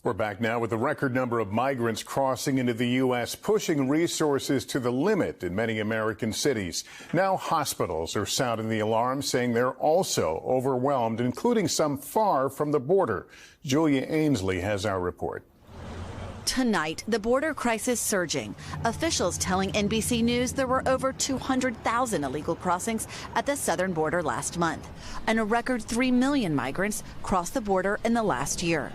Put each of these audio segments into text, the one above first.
We're back now with the record number of migrants crossing into the U.S., pushing resources to the limit in many American cities. Now hospitals are sounding the alarm, saying they're also overwhelmed, including some far from the border. Julia Ainsley has our report. Tonight, the border crisis surging. Officials telling NBC News there were over 200,000 illegal crossings at the southern border last month, and a record 3 million migrants crossed the border in the last year.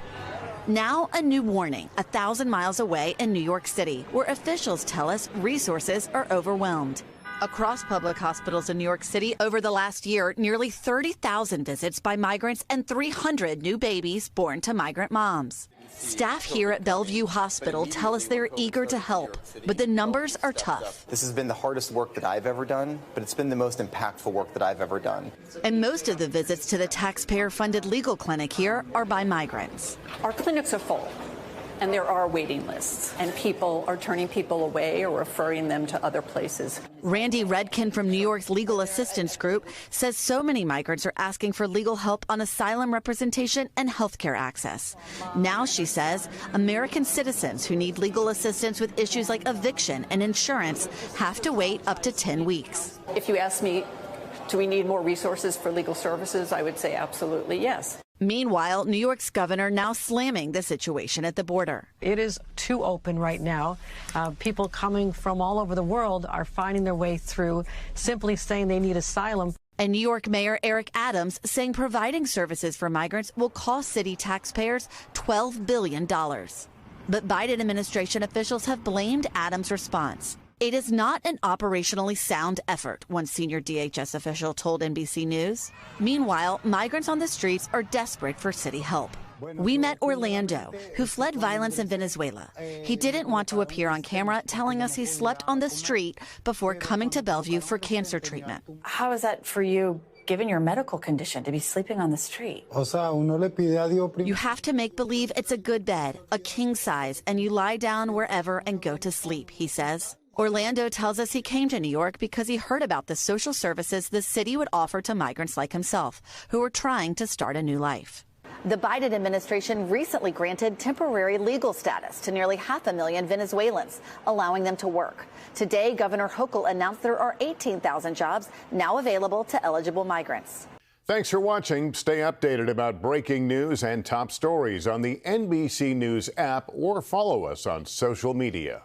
Now, a new warning 1,000 miles away in New York City, where officials tell us resources are overwhelmed. Across public hospitals in New York City over the last year, nearly 30,000 visits by migrants and 300 new babies born to migrant moms. Staff here at Bellevue Hospital tell us they're eager to help, but the numbers are tough. This has been the hardest work that I've ever done, but it's been the most impactful work that I've ever done. And most of the visits to the taxpayer-funded legal clinic here are by migrants. Our clinics are full, and there are waiting lists, and people are turning people away or referring them to other places. Randy Redkin from New York's Legal Assistance Group says so many migrants are asking for legal help on asylum representation and health care access. Now, she says, American citizens who need legal assistance with issues like eviction and insurance have to wait up to 10 weeks. If you ask me, do we need more resources for legal services, I would say absolutely yes. Meanwhile, New York's governor now slamming the situation at the border. It is too open right now. People coming from all over the world are finding their way through, simply saying they need asylum. And New York Mayor Eric Adams saying providing services for migrants will cost city taxpayers $12 billion. But Biden administration officials have blamed Adams' response. It is not an operationally sound effort, one senior DHS official told NBC News. Meanwhile, migrants on the streets are desperate for city help. We met Orlando, who fled violence in Venezuela. He didn't want to appear on camera, telling us he slept on the street before coming to Bellevue for cancer treatment. How is that for you, given your medical condition, to be sleeping on the street? You have to make believe it's a good bed, a king size, and you lie down wherever and go to sleep, he says. Orlando tells us he came to New York because he heard about the social services the city would offer to migrants like himself, who were trying to start a new life. The Biden administration recently granted temporary legal status to nearly 500,000 Venezuelans, allowing them to work. Today, Governor Hochul announced there are 18,000 jobs now available to eligible migrants. Thanks for watching. Stay updated about breaking news and top stories on the NBC News app or follow us on social media.